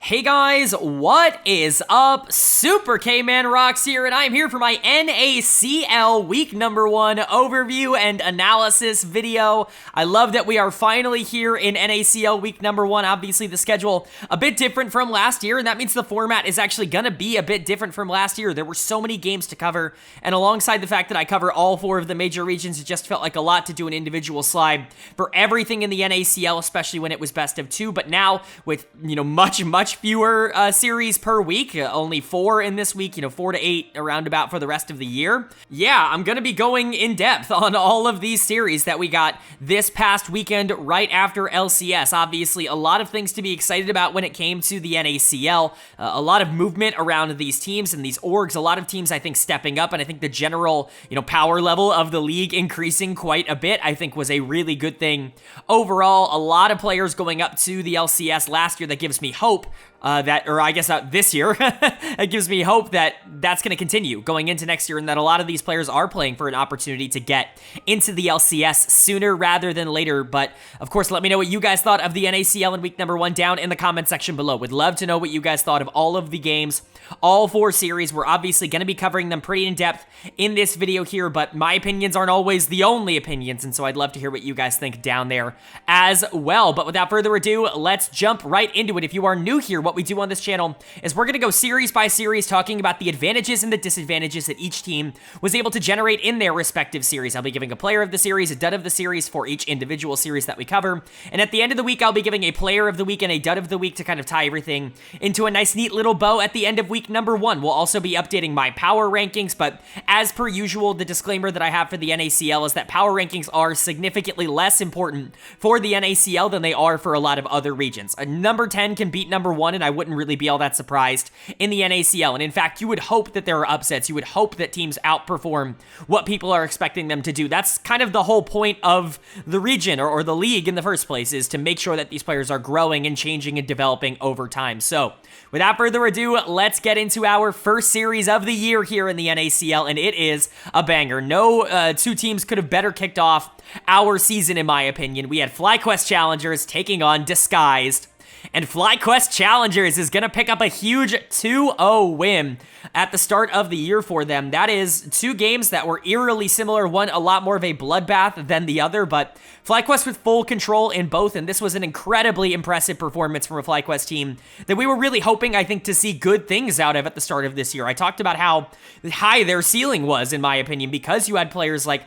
Hey guys, what is up? Super K-Man Rocks here, and I'm here for my NACL week number 1 overview and analysis video. I love that we are finally here in NACL week number 1. Obviously, the schedule a bit different from last year, and that means the format is actually going to be a bit different from last year. There were so many games to cover, and alongside the fact that I cover all 4 of the major regions, it just felt like a lot to do an individual slide for everything in the NACL, especially when it was best of 2. But now, with, much fewer series per week, only 4 in this week, 4 to 8 around about for the rest of the year. Yeah, I'm gonna be going in depth on all of these series that we got this past weekend right after LCS. Obviously, a lot of things to be excited about when it came to the NACL. A lot of movement around these teams and these orgs. A lot of teams, I think, stepping up, and I think the general, power level of the league increasing quite a bit, I think was a really good thing. Overall, a lot of players going up to the LCS last year that gives me hope this year, it gives me hope that that's going to continue going into next year, and that a lot of these players are playing for an opportunity to get into the LCS sooner rather than later. But of course, let me know what you guys thought of the NACL in week number 1 down in the comment section below. Would love to know what you guys thought of all of the games, all 4 series. We're obviously going to be covering them pretty in depth in this video here, but my opinions aren't always the only opinions, and so I'd love to hear what you guys think down there as well. But without further ado, let's jump right into it. If you are new here, what we do on this channel is we're going to go series by series talking about the advantages and the disadvantages that each team was able to generate in their respective series. I'll be giving a player of the series, a dud of the series for each individual series that we cover, and at the end of the week, I'll be giving a player of the week and a dud of the week to kind of tie everything into a nice, neat little bow at the end of week number 1. We'll also be updating my power rankings, but as per usual, the disclaimer that I have for the NACL is that power rankings are significantly less important for the NACL than they are for a lot of other regions. A number 10 can beat number 1, and I wouldn't really be all that surprised in the NACL. And in fact, you would hope that there are upsets. You would hope that teams outperform what people are expecting them to do. That's kind of the whole point of the region or the league in the first place, is to make sure that these players are growing and changing and developing over time. So without further ado, let's get into our first series of the year here in the NACL, and it is a banger. No 2 teams could have better kicked off our season, in my opinion. We had FlyQuest Challengers taking on Disguised, and FlyQuest Challengers is going to pick up a huge 2-0 win at the start of the year for them. That is 2 games that were eerily similar, one a lot more of a bloodbath than the other, but FlyQuest with full control in both, and this was an incredibly impressive performance from a FlyQuest team that we were really hoping, I think, to see good things out of at the start of this year. I talked about how high their ceiling was, in my opinion, because you had players like,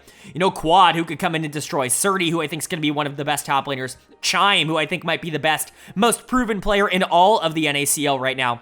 Quad, who could come in and destroy, Surdy, who I think is going to be one of the best top laners, Chime, who I think might be the best, most proven player in all of the NACL right now.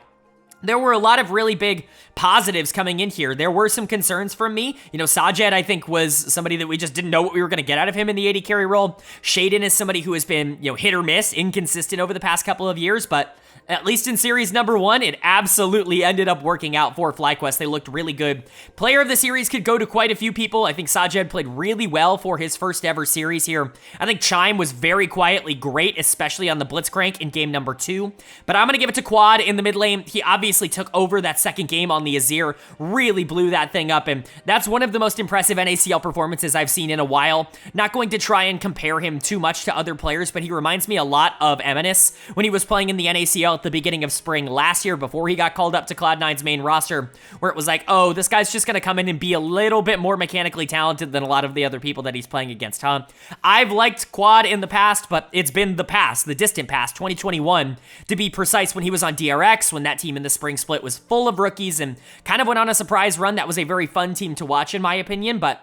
There were a lot of really big positives coming in here. There were some concerns from me. Sajed, I think, was somebody that we just didn't know what we were going to get out of him in the AD carry role. Shaden is somebody who has been, hit or miss, inconsistent over the past couple of years, but at least in series number 1, it absolutely ended up working out for FlyQuest. They looked really good. Player of the series could go to quite a few people. I think Sajed played really well for his first ever series here. I think Chime was very quietly great, especially on the Blitzcrank in game number 2. But I'm going to give it to Quad in the mid lane. He obviously took over that second game on the Azir, really blew that thing up, and that's one of the most impressive NACL performances I've seen in a while. Not going to try and compare him too much to other players, but he reminds me a lot of Eminus when he was playing in the NACL at the beginning of spring last year before he got called up to Cloud9's main roster, where it was like, oh, this guy's just going to come in and be a little bit more mechanically talented than a lot of the other people that he's playing against, huh? I've liked Quad in the past, but it's been the past, the distant past, 2021, to be precise, when he was on DRX, when that team in the spring split was full of rookies and kind of went on a surprise run. That was a very fun team to watch, in my opinion, but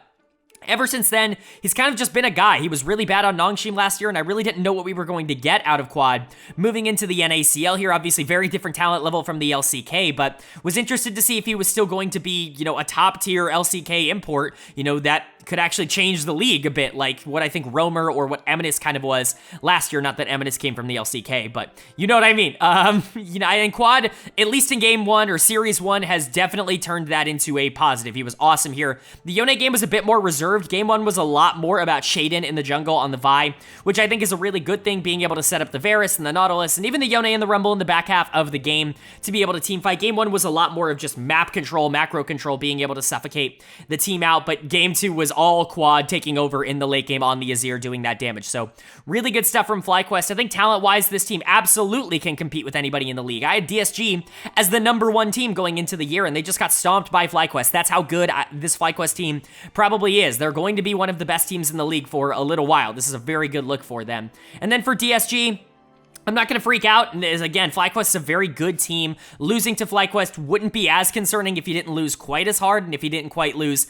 ever since then, he's kind of just been a guy. He was really bad on Nongshim last year, and I really didn't know what we were going to get out of Quad. Moving into the NACL here, obviously very different talent level from the LCK, but was interested to see if he was still going to be, a top-tier LCK import, that could actually change the league a bit, like what I think Roamer or what Eminus kind of was last year. Not that Eminus came from the LCK, but you know what I mean. And Quad, at least in game 1 or series 1, has definitely turned that into a positive. He was awesome here. The Yone game was a bit more reserved. Game 1 was a lot more about Shaden in the jungle on the Vi, which I think is a really good thing, being able to set up the Varus and the Nautilus and even the Yone and the Rumble in the back half of the game to be able to team fight. Game 1 was a lot more of just map control, macro control, being able to suffocate the team out, but game 2 was all Quad taking over in the late game on the Azir, doing that damage. So really good stuff from FlyQuest. I think talent-wise, this team absolutely can compete with anybody in the league. I had DSG as the #1 team going into the year, and they just got stomped by FlyQuest. That's how good this FlyQuest team probably is. They're going to be one of the best teams in the league for a little while. This is a very good look for them. And then for DSG, I'm not going to freak out. And again, FlyQuest is a very good team. Losing to FlyQuest wouldn't be as concerning if you didn't lose quite as hard and if you didn't quite lose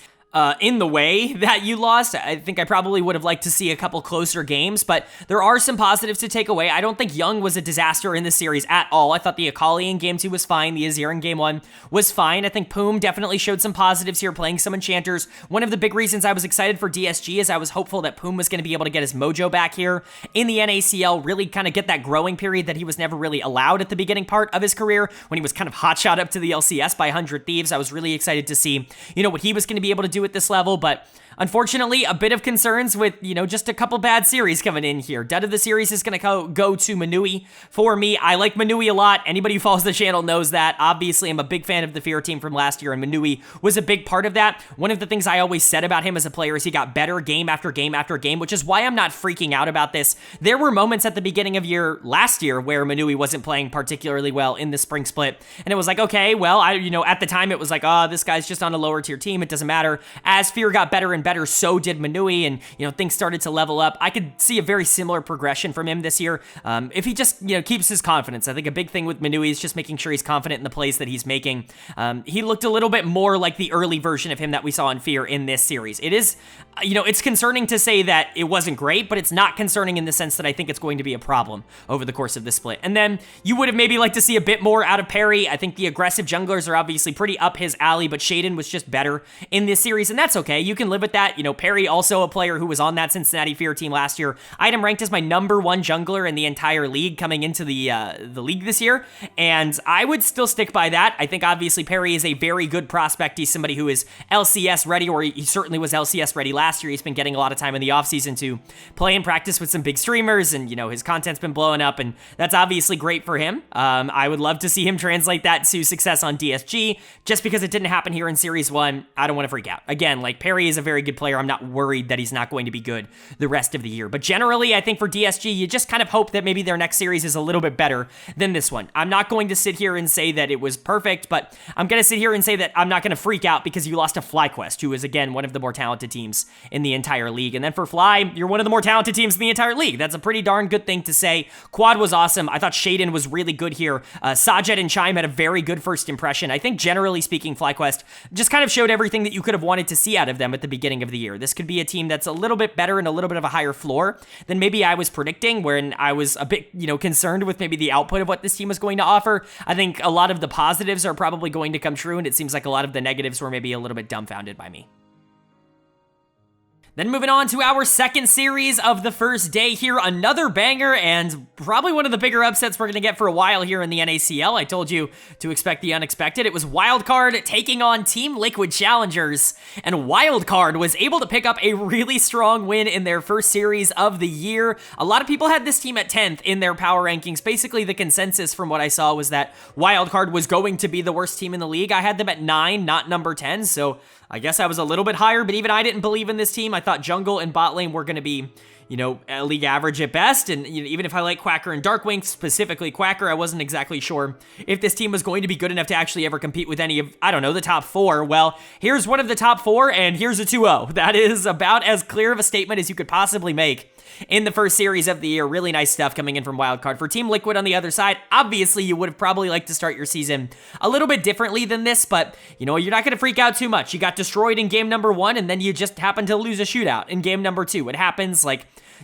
in the way that you lost. I think I probably would have liked to see a couple closer games, but there are some positives to take away. I don't think Young was a disaster in this series at all. I thought the Akali in Game 2 was fine. The Azir in Game 1 was fine. I think Poom definitely showed some positives here, playing some enchanters. One of the big reasons I was excited for DSG is I was hopeful that Poom was going to be able to get his mojo back here in the NACL, really kind of get that growing period that he was never really allowed at the beginning part of his career when he was kind of hotshot up to the LCS by 100 Thieves. I was really excited to see, what he was going to be able to do at this level, but unfortunately, a bit of concerns with, just a couple bad series coming in here. Dud of the series is going to go to Manui for me. I like Manui a lot. Anybody who follows the channel knows that. Obviously, I'm a big fan of the Fear team from last year, and Manui was a big part of that. One of the things I always said about him as a player is he got better game after game after game, which is why I'm not freaking out about this. There were moments at the beginning of last year where Manui wasn't playing particularly well in the spring split, and it was like, okay, well, at the time it was like, oh, this guy's just on a lower tier team. It doesn't matter. As Fear got better and better, so did Manui, and things started to level up. I could see a very similar progression from him this year if he just keeps his confidence. I think a big thing with Manui is just making sure he's confident in the plays that he's making. He looked a little bit more like the early version of him that we saw in Fear in this series. It is, it's concerning to say that it wasn't great, but it's not concerning in the sense that I think it's going to be a problem over the course of this split. And then you would have maybe liked to see a bit more out of Perry. I think the aggressive junglers are obviously pretty up his alley, but Shaden was just better in this series, and that's okay. You can live with that. Perry, also a player who was on that Cincinnati Fear team last year. I had him ranked as my #1 jungler in the entire league coming into the league this year, and I would still stick by that. I think obviously Perry is a very good prospect. He's somebody who is LCS ready, or he certainly was LCS ready last year. He's been getting a lot of time in the offseason to play and practice with some big streamers, and his content's been blowing up, and that's obviously great for him. I would love to see him translate that to success on DSG. Just because it didn't happen here in Series 1, I don't want to freak out. Again, Perry is a very good player. I'm not worried that he's not going to be good the rest of the year. But generally, I think for DSG, you just kind of hope that maybe their next series is a little bit better than this one. I'm not going to sit here and say that it was perfect, but I'm going to sit here and say that I'm not going to freak out because you lost to FlyQuest, who is, again, one of the more talented teams in the entire league. And then for Fly, you're one of the more talented teams in the entire league. That's a pretty darn good thing to say. Quad was awesome. I thought Shaden was really good here. Sajet and Chime had a very good first impression. I think generally speaking, FlyQuest just kind of showed everything that you could have wanted to see out of them at the beginning of the year. This could be a team that's a little bit better and a little bit of a higher floor than maybe I was predicting, when I was a bit, concerned with maybe the output of what this team was going to offer. I think a lot of the positives are probably going to come true, and it seems like a lot of the negatives were maybe a little bit dumbfounded by me. Then moving on to our second series of the first day here, another banger and probably one of the bigger upsets we're going to get for a while here in the NACL. I told you to expect the unexpected. It was Wildcard taking on Team Liquid Challengers, and Wildcard was able to pick up a really strong win in their first series of the year. A lot of people had this team at 10th in their power rankings. Basically, the consensus from what I saw was that Wildcard was going to be the worst team in the league. I had them at 9, not number 10, so I guess I was a little bit higher, but even I didn't believe in this team. I thought jungle and bot lane were going to be, league average at best, and even if I like Quacker and Darkwing, specifically Quacker, I wasn't exactly sure if this team was going to be good enough to actually ever compete with any of, the top 4. Well, here's one of the top 4, and here's a 2-0. That is about as clear of a statement as you could possibly make in the first series of the year. Really nice stuff coming in from Wildcard. For Team Liquid on the other side, obviously you would have probably liked to start your season a little bit differently than this, but you're not going to freak out too much. You got destroyed in game number 1, and then you just happened to lose a shootout in game number 2. It happens.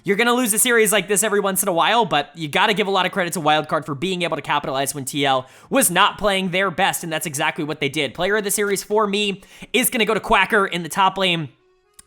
You're going to lose a series like this every once in a while, but you got to give a lot of credit to Wildcard for being able to capitalize when TL was not playing their best, and that's exactly what they did. Player of the series for me is going to go to Quacker in the top lane.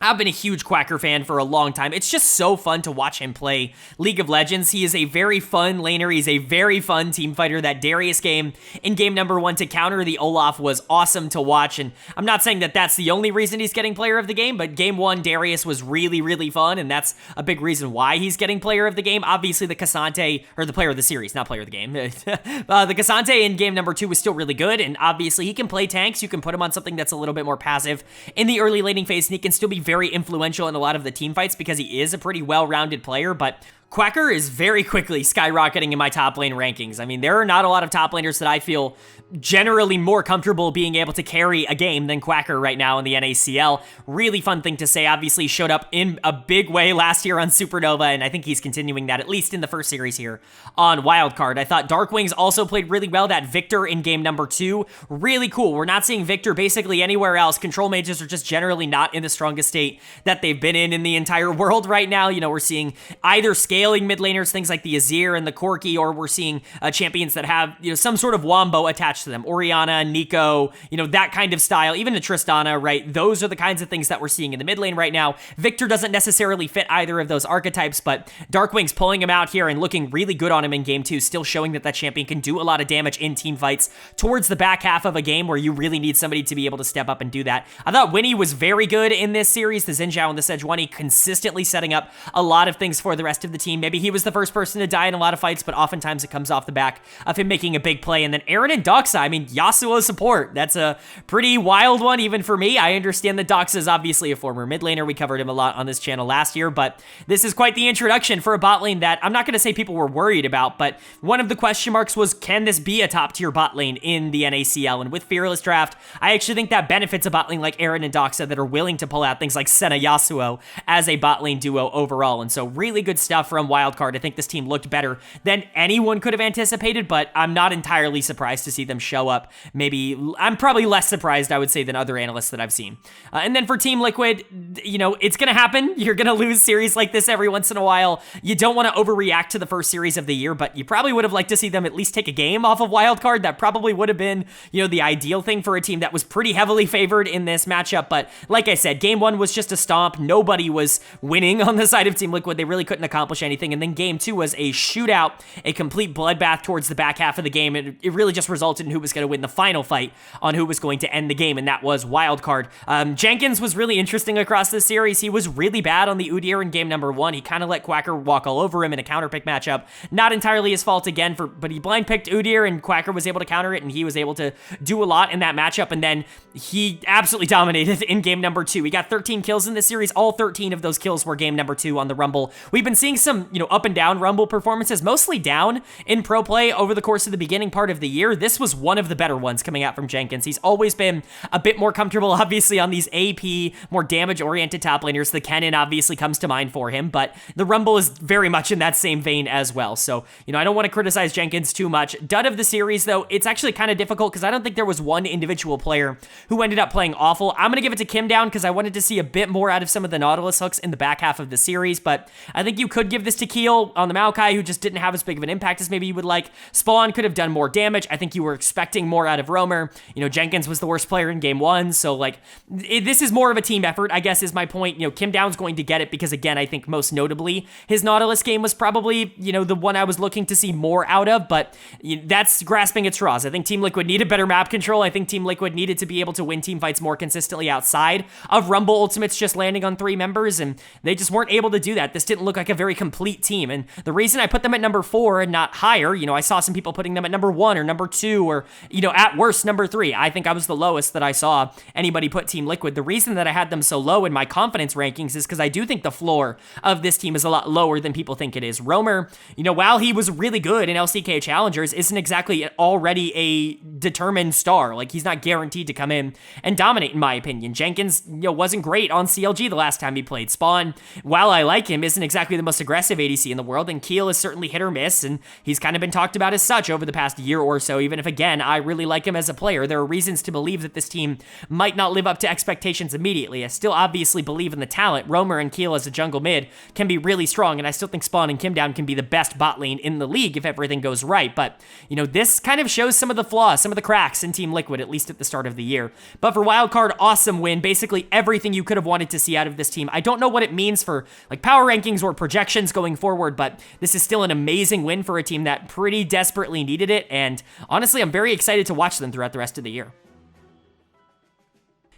I've been a huge Quacker fan for a long time. It's just so fun to watch him play League of Legends. He is a very fun laner. He's a very fun team fighter. That Darius game in game number 1 to counter the Olaf was awesome to watch, and I'm not saying that that's the only reason he's getting player of the game, but game 1, Darius was really, really fun, and that's a big reason why he's getting player of the game. Obviously, the Cassante, or the player of the series, not player of the game. The Cassante in game number 2 was still really good, and obviously he can play tanks. You can put him on something that's a little bit more passive in the early laning phase, and he can still be very influential in a lot of the team fights because he is a pretty well-rounded player, but Quacker is very quickly skyrocketing in my top lane rankings. I mean, there are not a lot of top laners that I feel generally more comfortable being able to carry a game than Quacker right now in the NACL. Really fun thing to say. Obviously showed up in a big way last year on Supernova, and I think he's continuing that at least in the first series here on Wildcard. I thought Darkwings also played really well. That Victor in game number 2, really cool. We're not seeing Victor basically anywhere else. Control mages are just generally not in the strongest state that they've been in the entire world right now. You know, we're seeing either scaling mid laners, things like the Azir and the Corki, or we're seeing champions that have, you know, some sort of wombo attached to them. Orianna, Nico, you know, that kind of style, even a Tristana, right? Those are the kinds of things that we're seeing in the mid lane right now. Victor doesn't necessarily fit either of those archetypes, but Darkwing's pulling him out here and looking really good on him in game 2, still showing that that champion can do a lot of damage in team fights towards the back half of a game where you really need somebody to be able to step up and do that. I thought Winnie was very good in this series. The Xin Zhao and the Sejuani consistently setting up a lot of things for the rest of the team. Maybe he was the first person to die in a lot of fights, but oftentimes it comes off the back of him making a big play. And then Aaron and Doxa, I mean, Yasuo support. That's a pretty wild one, even for me. I understand that Doxa is obviously a former mid laner. We covered him a lot on this channel last year, but this is quite the introduction for a bot lane that I'm not going to say people were worried about, but one of the question marks was, can this be a top tier bot lane in the NACL? And with Fearless Draft, I actually think that benefits a bot lane like Aaron and Doxa that are willing to pull out things like Senna Yasuo as a bot lane duo overall. And so really good stuff from Wildcard. I think this team looked better than anyone could have anticipated, but I'm not entirely surprised to see them show up. Maybe I'm probably less surprised, I would say, than other analysts that I've seen. And then for Team Liquid, you know, it's going to happen. You're going to lose series like this every once in a while. You don't want to overreact to the first series of the year, but you probably would have liked to see them at least take a game off of Wildcard. That probably would have been, you know, the ideal thing for a team that was pretty heavily favored in this matchup. But like I said, game 1 was just a stomp. Nobody was winning on the side of Team Liquid. They really couldn't accomplish anything. And then game 2 was a shootout, a complete bloodbath towards the back half of the game. It really just resulted in who was going to win the final fight on who was going to end the game, and that was Wildcard. Jenkins was really interesting across this series. He was really bad on the Udyr in game number 1. He kind of let Quacker walk all over him in a counterpick matchup. Not entirely his fault again, but he blind picked Udyr, and Quacker was able to counter it, and he was able to do a lot in that matchup, and then he absolutely dominated in game number 2. He got 13 kills in this series. All 13 of those kills were game number 2 on the Rumble. We've been seeing some, you know, up and down Rumble performances, mostly down in pro play over the course of the beginning part of the year. This was one of the better ones coming out from Jenkins. He's always been a bit more comfortable, obviously, on these AP, more damage-oriented top laners. The Kennen obviously comes to mind for him, but the Rumble is very much in that same vein as well. So, you know, I don't want to criticize Jenkins too much. Dud of the series, though, it's actually kind of difficult because I don't think there was one individual player who ended up playing awful. I'm going to give it to Kim Down because I wanted to see a bit more out of some of the Nautilus hooks in the back half of the series, but I think you could give this to Keel on the Maokai, who just didn't have as big of an impact as maybe you would like. Spawn could have done more damage. I think you were expecting more out of Roamer. You know, Jenkins was the worst player in game 1, so like this is more of a team effort, I guess is my point. You know, Kim Down's going to get it because, again, I think most notably his Nautilus game was probably, you know, the one I was looking to see more out of, but that's grasping at straws. I think Team Liquid needed better map control. I think Team Liquid needed to be able to win team fights more consistently outside of Rumble Ultimates just landing on 3 members, and they just weren't able to do that. This didn't look like a very complete team, and the reason I put them at number 4 and not higher, you know, I saw some people putting them at number 1 or number 2 or, you know, at worst number 3. I think I was the lowest that I saw anybody put Team Liquid. The reason that I had them so low in my confidence rankings is because I do think the floor of this team is a lot lower than people think it is. Roamer, you know, while he was really good in LCK Challengers, isn't exactly already a determined star. Like, he's not guaranteed to come in and dominate, in my opinion. Jenkins, you know, wasn't great on CLG the last time he played. Spawn, while I like him, isn't exactly the most aggressive ADC in the world, and Keel is certainly hit or miss, and he's kind of been talked about as such over the past year or so, even if, again, I really like him as a player. There are reasons to believe that this team might not live up to expectations immediately. I still obviously believe in the talent. Roamer and Keel as a jungle mid can be really strong, and I still think Spawn and Kim Down can be the best bot lane in the league if everything goes right, but, you know, this kind of shows some of the flaws, some of the cracks in Team Liquid, at least at the start of the year. But for Wildcard, awesome win. Basically everything you could have wanted to see out of this team. I don't know what it means for, like, power rankings or projections going forward, but this is still an amazing win for a team that pretty desperately needed it, and honestly, I'm very excited to watch them throughout the rest of the year.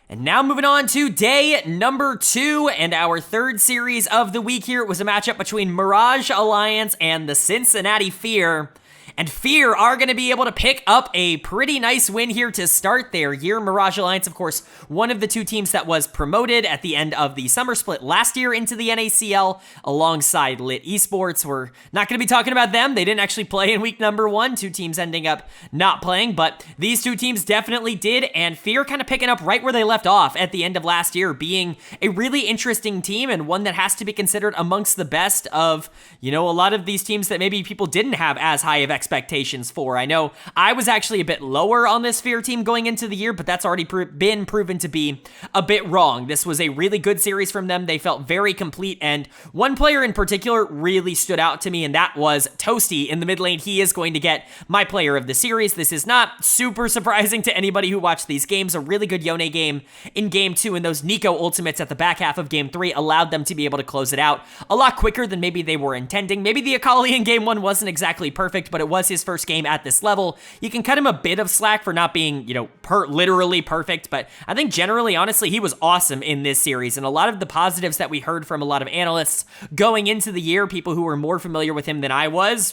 And now moving on to day number 2 and our third series of the week here. It was a matchup between Mirage Alliance and the Cincinnati Fear. And Fear are going to be able to pick up a pretty nice win here to start their year. Mirage Alliance, of course, one of the two teams that was promoted at the end of the summer split last year into the NACL alongside LiT Esports. We're not going to be talking about them. They didn't actually play in week number 1. Two teams ending up not playing, but these two teams definitely did, and Fear kind of picking up right where they left off at the end of last year, being a really interesting team and one that has to be considered amongst the best of, a lot of these teams that maybe people didn't have as high of expectations for. I know I was actually a bit lower on this Fear team going into the year, but that's already been proven to be a bit wrong. This was a really good series from them. They felt very complete, and one player in particular really stood out to me, and that was Toasty in the mid lane. He is going to get my player of the series. This is not super surprising to anybody who watched these games. A really good Yone game in game 2, and those Nico ultimates at the back half of game 3 allowed them to be able to close it out a lot quicker than maybe they were intending. Maybe the Akali in game 1 wasn't exactly perfect, but it was his first game at this level. You can cut him a bit of slack for not being, literally perfect, but I think generally, honestly, he was awesome in this series, and a lot of the positives that we heard from a lot of analysts going into the year, people who were more familiar with him than I was,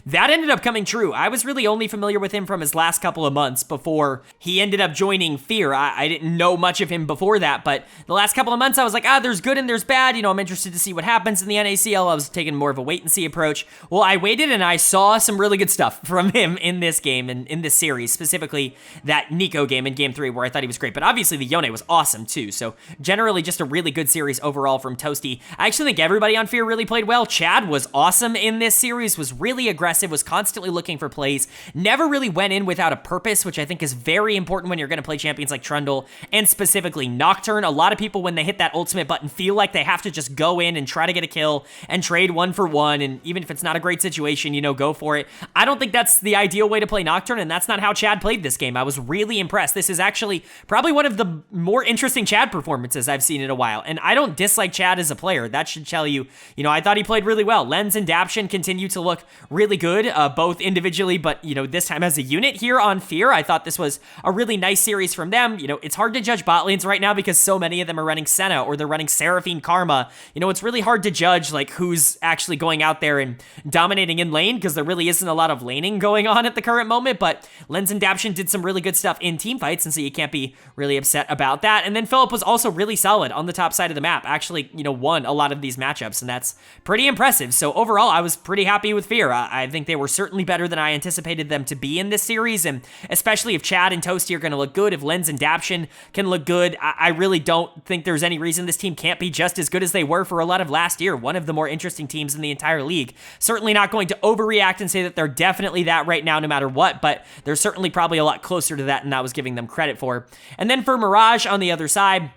that ended up coming true. I was really only familiar with him from his last couple of months before he ended up joining Fear. I didn't know much of him before that, but the last couple of months I was like, there's good and there's bad. I'm interested to see what happens in the NACL. I was taking more of a wait and see approach. Well, I waited and I saw some really good stuff from him in this game and in this series, specifically that Nico game in game 3 where I thought he was great, but obviously the Yone was awesome too. So generally just a really good series overall from Toasty. I actually think everybody on Fear really played well. Chad was awesome in this series, was really aggressive, was constantly looking for plays, never really went in without a purpose, which I think is very important when you're going to play champions like Trundle and specifically Nocturne. A lot of people, when they hit that ultimate button, feel like they have to just go in and try to get a kill and trade 1 for 1, and even if it's not a great situation, go for it. I don't think that's the ideal way to play Nocturne, and that's not how Chad played this game. I was really impressed. This is actually probably one of the more interesting Chad performances I've seen in a while, and I don't dislike Chad as a player. That should tell you, I thought he played really well. Lens and Daption continue to look really good, both individually, but, this time as a unit here on Fear. I thought this was a really nice series from them. It's hard to judge bot lanes right now because so many of them are running Senna or they're running Seraphine Karma. It's really hard to judge, who's actually going out there and dominating in lane because there really isn't a lot of laning going on at the current moment, but Lens and Daption did some really good stuff in team fights, and so you can't be really upset about that. And then Philip was also really solid on the top side of the map, actually, won a lot of these matchups, and that's pretty impressive. So overall, I was pretty happy with Fear. I think they were certainly better than I anticipated them to be in this series, and especially if Chad and Toasty are going to look good, if Lens and Daption can look good, I really don't think there's any reason this team can't be just as good as they were for a lot of last year. One of the more interesting teams in the entire league. Certainly not going to overreact and say that they're definitely that right now no matter what, but they're certainly probably a lot closer to that than I was giving them credit for. And then for Mirage on the other side,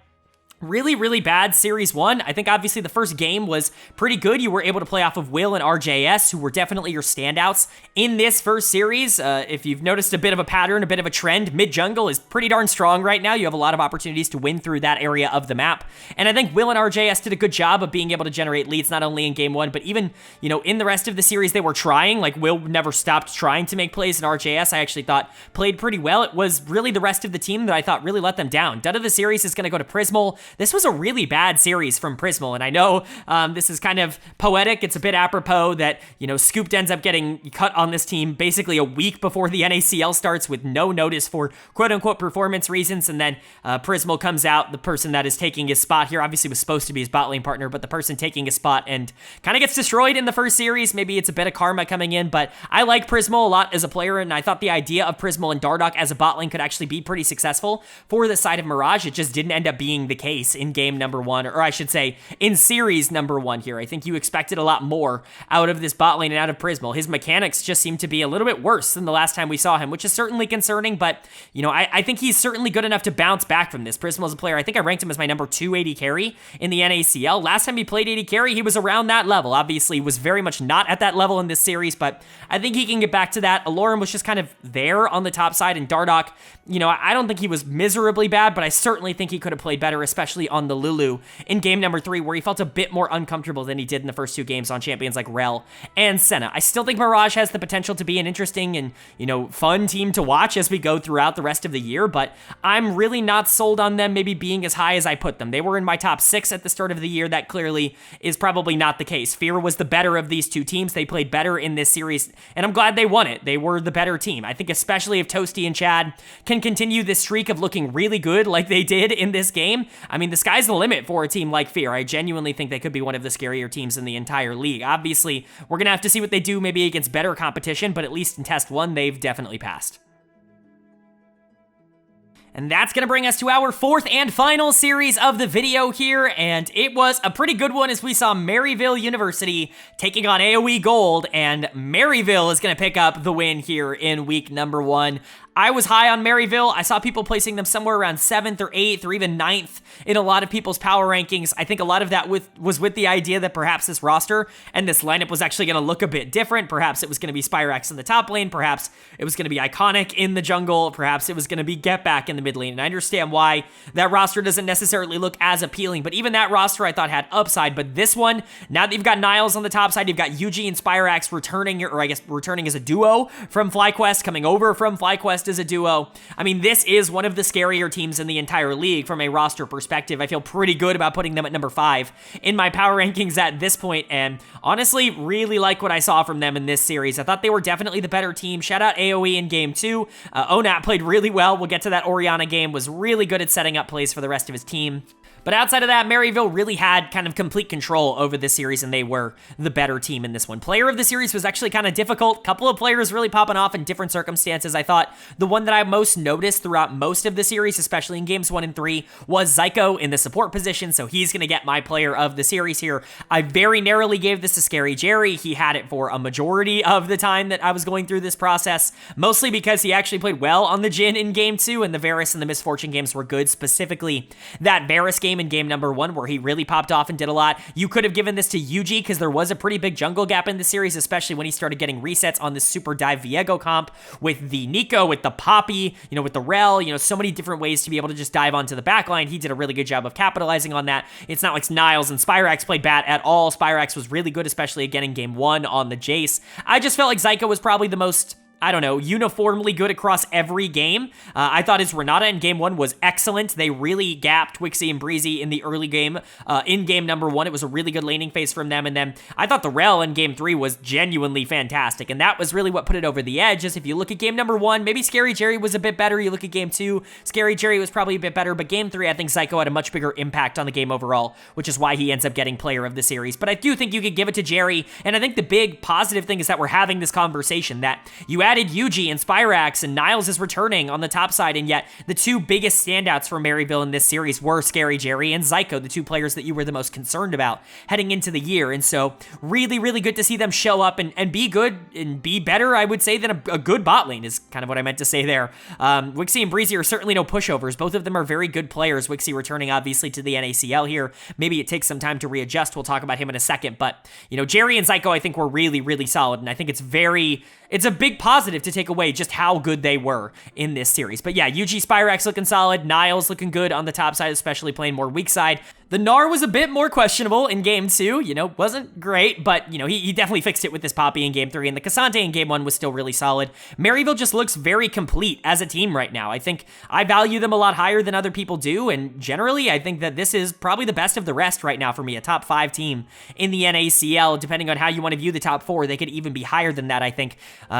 really, really bad Series 1. I think obviously the first game was pretty good. You were able to play off of Will and RJS, who were definitely your standouts in this first series. If you've noticed a bit of a pattern, a bit of a trend, mid-jungle is pretty darn strong right now. You have a lot of opportunities to win through that area of the map. And I think Will and RJS did a good job of being able to generate leads, not only in game 1, but even, in the rest of the series they were trying. Will never stopped trying to make plays, and RJS I actually thought played pretty well. It was really the rest of the team that I thought really let them down. Dud of the series is going to go to Prismal. This was a really bad series from Prismal, and I know this is kind of poetic. It's a bit apropos that, Scooped ends up getting cut on this team basically a week before the NACL starts with no notice for quote-unquote performance reasons, and then Prismal comes out, the person that is taking his spot here, obviously was supposed to be his bot lane partner, but the person taking his spot and kind of gets destroyed in the first series. Maybe it's a bit of karma coming in, but I like Prismal a lot as a player, and I thought the idea of Prismal and Dardoch as a bot lane could actually be pretty successful for the side of Mirage. It just didn't end up being the case in game number 1, or I should say in series number 1 here. I think you expected a lot more out of this bot lane and out of Prismal. His mechanics just seem to be a little bit worse than the last time we saw him, which is certainly concerning, but I think he's certainly good enough to bounce back from this. Prismal is a player, I think I ranked him as my number 2 AD carry in the NACL. Last time he played AD carry, he was around that level. Obviously, was very much not at that level in this series, but I think he can get back to that. Aloran was just kind of there on the top side, and Dardoch, I don't think he was miserably bad, but I certainly think he could have played better, especially especially on the Lulu in game number 3, where he felt a bit more uncomfortable than he did in the first 2 games on champions like Rel and Senna. I still think Mirage has the potential to be an interesting and, fun team to watch as we go throughout the rest of the year, but I'm really not sold on them maybe being as high as I put them. They were in my top 6 at the start of the year. That clearly is probably not the case. Fear was the better of these 2 teams. They played better in this series, and I'm glad they won it. They were the better team. I think especially if Toasty and Chad can continue this streak of looking really good like they did in this game, I mean, the sky's the limit for a team like Fear. I genuinely think they could be one of the scarier teams in the entire league. Obviously, we're going to have to see what they do maybe against better competition, but at least in Test 1, they've definitely passed. And that's going to bring us to our 4th and final series of the video here, and it was a pretty good one as we saw Maryville University taking on AOE Gold, and Maryville is going to pick up the win here in week number 1. I was high on Maryville. I saw people placing them somewhere around 7th or 8th or even 9th in a lot of people's power rankings. I think a lot of that was with the idea that perhaps this roster and this lineup was actually going to look a bit different. Perhaps it was going to be Spyrax in the top lane. Perhaps it was going to be Iconic in the jungle. Perhaps it was going to be Get Back in the mid lane. And I understand why that roster doesn't necessarily look as appealing, but even that roster I thought had upside. But this one, now that you've got Niles on the top side, you've got Yuji and Spyrax returning, or I guess returning as a duo from FlyQuest, coming over from FlyQuest as a duo. I mean, this is one of the scarier teams in the entire league from a roster perspective. I feel pretty good about putting them at number 5 in my power rankings at this point, and honestly, really like what I saw from them in this series. I thought they were definitely the better team. Shout out AOE in game 2. Onat played really well. We'll get to that Orianna game. Was really good at setting up plays for the rest of his team. But outside of that, Maryville really had kind of complete control over this series, and they were the better team in this one. Player of the series was actually kind of difficult. Couple of players really popping off in different circumstances. I thought the one that I most noticed throughout most of the series, especially in games 1 and 3, was Zyko in the support position, so he's going to get my player of the series here. I very narrowly gave this to Scary Jerry. He had it for a majority of the time that I was going through this process, mostly because he actually played well on the Jhin in game 2, and the Varus and the Misfortune games were good, specifically that Varus game in game number 1 where he really popped off and did a lot. You could have given this to Yuji because there was a pretty big jungle gap in the series, especially when he started getting resets on this Super Dive Viego comp with the Nico, with the Poppy, with the Rel, so many different ways to be able to just dive onto the backline. He did a really good job of capitalizing on that. It's not like Niles and Spyrax played bad at all. Spyrax was really good, especially again in game 1 on the Jace. I just felt like Zyko was probably the most, I don't know, uniformly good across every game. I thought his Renata in game 1 was excellent. They really gapped Wixie and Breezy in the early game. In game number 1, it was a really good laning phase from them. And then I thought the Rel in game 3 was genuinely fantastic. And that was really what put it over the edge. Is if you look at game number 1, maybe Scary Jerry was a bit better. You look at game 2, Scary Jerry was probably a bit better. But game 3, I think Zyko had a much bigger impact on the game overall, which is why he ends up getting player of the series. But I do think you could give it to Jerry. And I think the big positive thing is that we're having this conversation, that you added Yuji and Spyrax, and Niles is returning on the top side, and yet the 2 biggest standouts for Maryville in this series were Scary Jerry and Zyko, the 2 players that you were the most concerned about heading into the year. And so really, really good to see them show up and be good and be better, I would say, than a good bot lane is kind of what I meant to say there. Wixie and Breezy are certainly no pushovers. Both of them are very good players. Wixie returning obviously to the NACL here. Maybe it takes some time to readjust. We'll talk about him in a second, but Jerry and Zyko I think were really, really solid, and I think it's a big positive to take away just how good they were in this series. But yeah, Yuji, Spyrax looking solid, Niles looking good on the top side, especially playing more weak side. The Gnar was a bit more questionable in game 2, wasn't great, but, he definitely fixed it with this Poppy in game 3, and the Cassante in game 1 was still really solid. Maryville just looks very complete as a team right now. I think I value them a lot higher than other people do, and generally, I think that this is probably the best of the rest right now for me, a top 5 team in the NACL. Depending on how you want to view the top 4, they could even be higher than that, I think,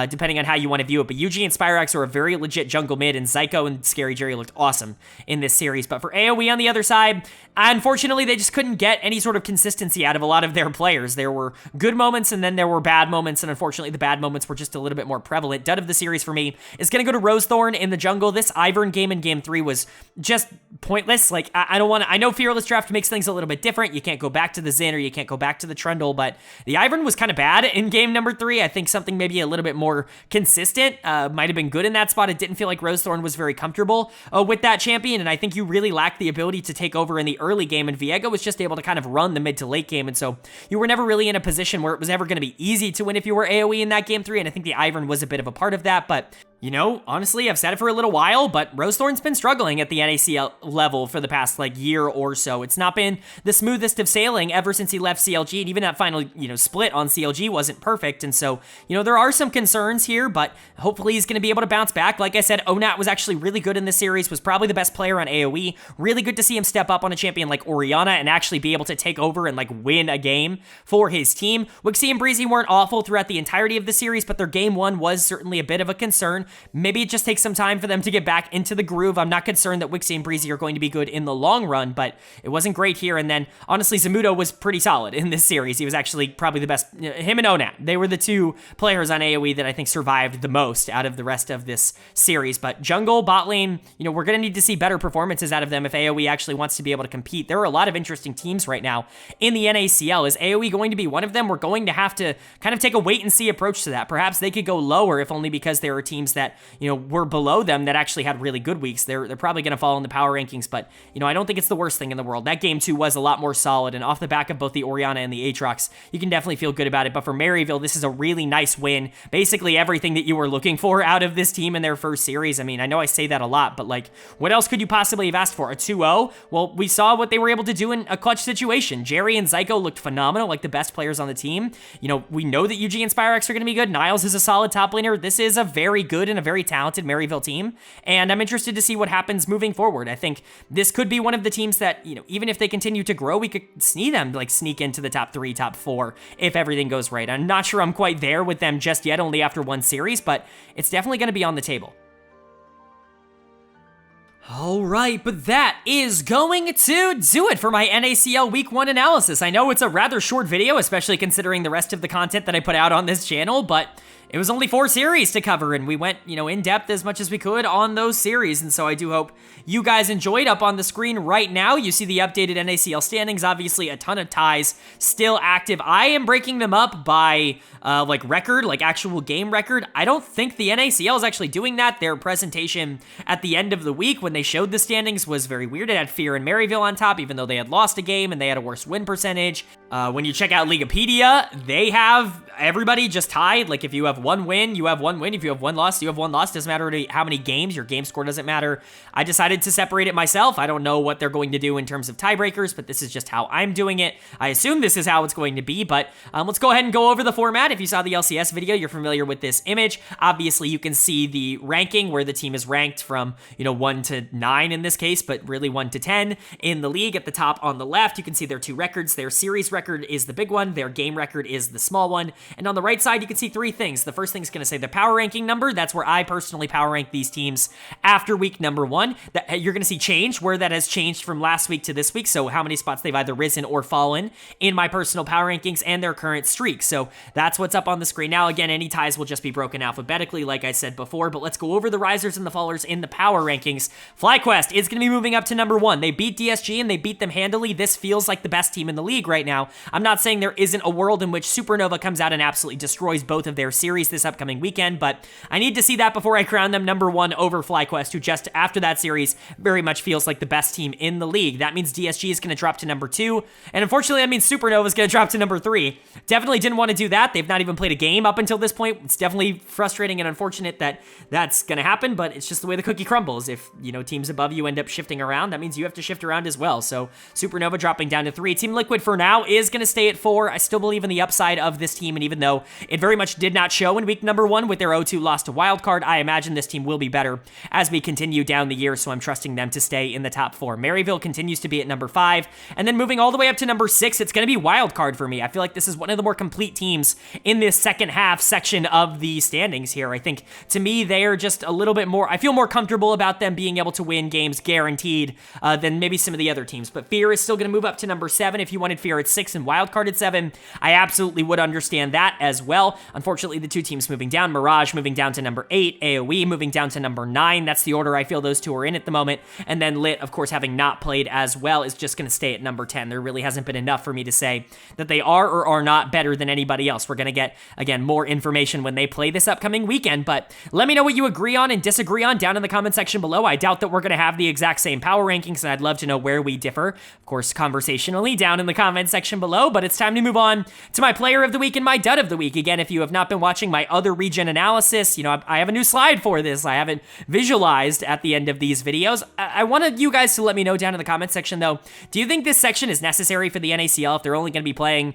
depending on how you want to view it. But Yuji and Spyrax are a very legit jungle mid, and Zyko and Scary Jerry looked awesome in this series. But for AOE on the other side, unfortunately, they just couldn't get any sort of consistency out of a lot of their players. There were good moments, and then there were bad moments, and unfortunately, the bad moments were just a little bit more prevalent. Dud of the series for me is going to go to Rosethorn in the jungle. This Ivern game in game 3 was just pointless. Like, I know Fearless Draft makes things a little bit different. You can't go back to the Xin, or you can't go back to the Trundle, but the Ivern was kind of bad in game number 3. I think something maybe a little bit more consistent might have been good in that spot. It didn't feel like Rosethorn was very comfortable with that champion, and I think you really lacked the ability to take over in the early game, and Viego was just able to kind of run the mid to late game, and so you were never really in a position where it was ever going to be easy to win if you were AoE in that game 3, and I think the Ivern was a bit of a part of that. But You know, honestly, I've said it for a little while, but Rosethorn's been struggling at the NACL level for the past, year or so. It's not been the smoothest of sailing ever since he left CLG, and even that final, split on CLG wasn't perfect, and so, there are some concerns here, but hopefully he's going to be able to bounce back. Like I said, Onat was actually really good in this series, was probably the best player on AOE. Really good to see him step up on a champion like Orianna and actually be able to take over and, win a game for his team. Wixie and Breezy weren't awful throughout the entirety of the series, but their game one was certainly a bit of a concern. Maybe it just takes some time for them to get back into the groove. I'm not concerned that Wixie and Breezy are going to be good in the long run, but it wasn't great here. And then, honestly, Zamudo was pretty solid in this series. He was actually probably the best. Him and Onat, they were the two players on AoE that I think survived the most out of the rest of this series. But jungle, bot lane, we're going to need to see better performances out of them if AoE actually wants to be able to compete. There are a lot of interesting teams right now in the NACL. Is AoE going to be one of them? We're going to have to kind of take a wait-and-see approach to that. Perhaps they could go lower, if only because there are teams that were below them that actually had really good weeks. They're probably going to fall in the power rankings, but, I don't think it's the worst thing in the world. That game, too, was a lot more solid, and off the back of both the Orianna and the Aatrox, you can definitely feel good about it. But for Maryville, this is a really nice win. Basically everything that you were looking for out of this team in their first series. I mean, I know I say that a lot, but, what else could you possibly have asked for? A 2-0? Well, we saw what they were able to do in a clutch situation. Jerry and Zyko looked phenomenal, like the best players on the team. We know that UG and Spyrex are going to be good. Niles is a solid top laner. This is a very good and a very talented Maryville team, and I'm interested to see what happens moving forward. I think this could be one of the teams that, even if they continue to grow, we could see them sneak into the top 3, top 4 if everything goes right. I'm not sure I'm quite there with them just yet, only after one series, but it's definitely going to be on the table. Alright, but that is going to do it for my NACL Week 1 analysis. I know it's a rather short video, especially considering the rest of the content that I put out on this channel, but it was only 4 series to cover, and we went, in depth as much as we could on those series, and so I do hope you guys enjoyed. Up on the screen right now, you see the updated NACL standings. Obviously, a ton of ties still active. I am breaking them up by, record, actual game record. I don't think the NACL is actually doing that. Their presentation at the end of the week when they showed the standings was very weird. It had Fear and Maryville on top, even though they had lost a game and they had a worse win percentage. When you check out Leaguepedia, they have everybody just tied. If you have one win, you have one win. If you have one loss, you have one loss. Doesn't matter how many games. Your game score doesn't matter. I decided to separate it myself. I don't know what they're going to do in terms of tiebreakers, but this is just how I'm doing it. I assume this is how it's going to be, but let's go ahead and go over the format. If you saw the LCS video, you're familiar with this image. Obviously, you can see the ranking where the team is ranked from, 1 to 9 in this case, but really 1 to 10 in the league. At the top on the left, you can see their 2 records. Their series record is the big one. Their game record is the small one. And on the right side, you can see 3 things. The first thing is going to say the power ranking number. That's where I personally power rank these teams after week number 1. You're going to see change, where that has changed from last week to this week. So how many spots they've either risen or fallen in my personal power rankings and their current streak. So that's what's up on the screen. Now, again, any ties will just be broken alphabetically, like I said before, but let's go over the risers and the fallers in the power rankings. FlyQuest is going to be moving up to number 1. They beat DSG and they beat them handily. This feels like the best team in the league right now. I'm not saying there isn't a world in which Supernova comes out and absolutely destroys both of their series this upcoming weekend, but I need to see that before I crown them number 1 over FlyQuest, who just after that series very much feels like the best team in the league. That means DSG is going to drop to number 2, and unfortunately that means Supernova is going to drop to number 3. Definitely didn't want to do that. They've not even played a game up until this point. It's definitely frustrating and unfortunate that that's going to happen, but it's just the way the cookie crumbles. If, teams above you end up shifting around, that means you have to shift around as well. So Supernova dropping down to 3. Team Liquid for now is going to stay at 4. I still believe in the upside of this team, and even though it very much did not show in week number 1 with their 0-2 loss to Wildcard, I imagine this team will be better as we continue down the year, so I'm trusting them to stay in the top 4. Maryville continues to be at number 5, and then moving all the way up to number 6, it's going to be Wildcard for me. I feel like this is one of the more complete teams in this second half section of the standings here. I think, to me, they are just a little bit more, I feel more comfortable about them being able to win games guaranteed than maybe some of the other teams, but Fear is still going to move up to number 7. If you wanted Fear at 6 and Wildcard at 7, I absolutely would understand that as well. Unfortunately, the 2 teams moving down, Mirage moving down to number 8, AOE moving down to number 9. That's the order I feel those 2 are in at the moment. And then LiT, of course, having not played as well, is just going to stay at number 10. There really hasn't been enough for me to say that they are or are not better than anybody else. We're going to get, again, more information when they play this upcoming weekend, but let me know what you agree on and disagree on down in the comment section below. I doubt that we're going to have the exact same power rankings, and I'd love to know where we differ, of course, conversationally down in the comment section section below, but it's time to move on to my player of the week and my dud of the week. Again, if you have not been watching my other region analysis, I have a new slide for this. I haven't visualized at the end of these videos. I wanted you guys to let me know down in the comment section, though, do you think this section is necessary for the NACL if they're only going to be playing,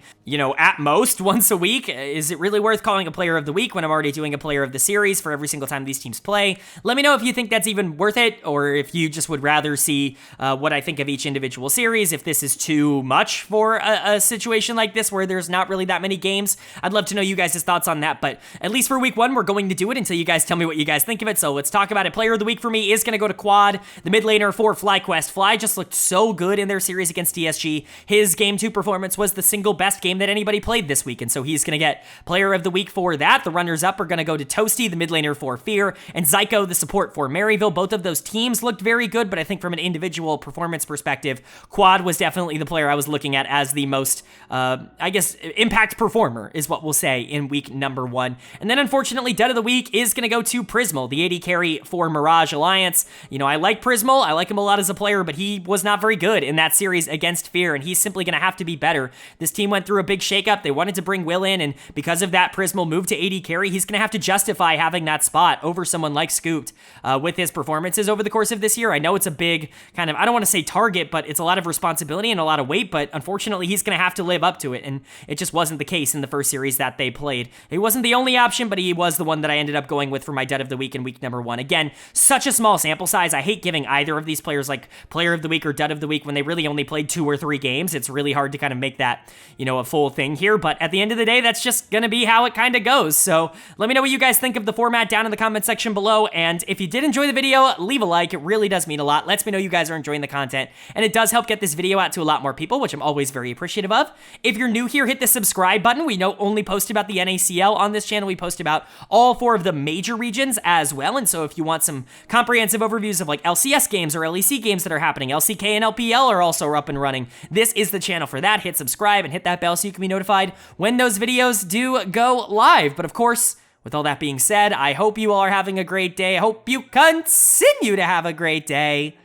at most once a week? Is it really worth calling a player of the week when I'm already doing a player of the series for every single time these teams play? Let me know if you think that's even worth it, or if you just would rather see what I think of each individual series, if this is too much for a situation like this where there's not really that many games. I'd love to know you guys' thoughts on that, but at least for week 1, we're going to do it until you guys tell me what you guys think of it, so let's talk about it. Player of the week for me is going to go to Quad, the mid laner for FlyQuest. Fly just looked so good in their series against TSG. His Game 2 performance was the single best game that anybody played this week, and so he's going to get player of the week for that. The runners-up are going to go to Toasty, the mid laner for Fear, and Zyko, the support for Maryville. Both of those teams looked very good, but I think from an individual performance perspective, Quad was definitely the player I was looking at as the most, impact performer, is what we'll say in week number 1. And then, unfortunately, dud of the week is going to go to Prismal, the AD carry for Mirage Alliance. I like Prismal. I like him a lot as a player, but he was not very good in that series against Fear, and he's simply going to have to be better. This team went through a big shakeup. They wanted to bring Will in, and because of that, Prismal moved to AD carry. He's going to have to justify having that spot over someone like Scooped with his performances over the course of this year. I know it's a big kind of, I don't want to say target, but it's a lot of responsibility and a lot of weight, but unfortunately, he's going to have to live up to it, and it just wasn't the case in the first series that they played. He wasn't the only option, but he was the one that I ended up going with for my dud of the week in week number 1. Again, such a small sample size. I hate giving either of these players like player of the week or dud of the week when they really only played 2 or 3 games. It's really hard to kind of make that, a full thing here, but at the end of the day, that's just going to be how it kind of goes. So let me know what you guys think of the format down in the comment section below, and if you did enjoy the video, leave a like. It really does mean a lot. Lets me know you guys are enjoying the content, and it does help get this video out to a lot more people, which I'm always very appreciative of. If you're new here, hit the subscribe button. We don't only post about the NACL on this channel, we post about all 4 of the major regions as well, and so if you want some comprehensive overviews of like LCS games or LEC games that are happening, LCK and LPL are also up and running, this is the channel for that. Hit subscribe and hit that bell so you can be notified when those videos do go live. But of course, with all that being said, I hope you all are having a great day. I hope you continue to have a great day,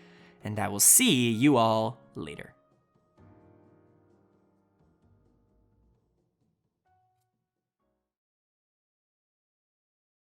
and I will see you all later.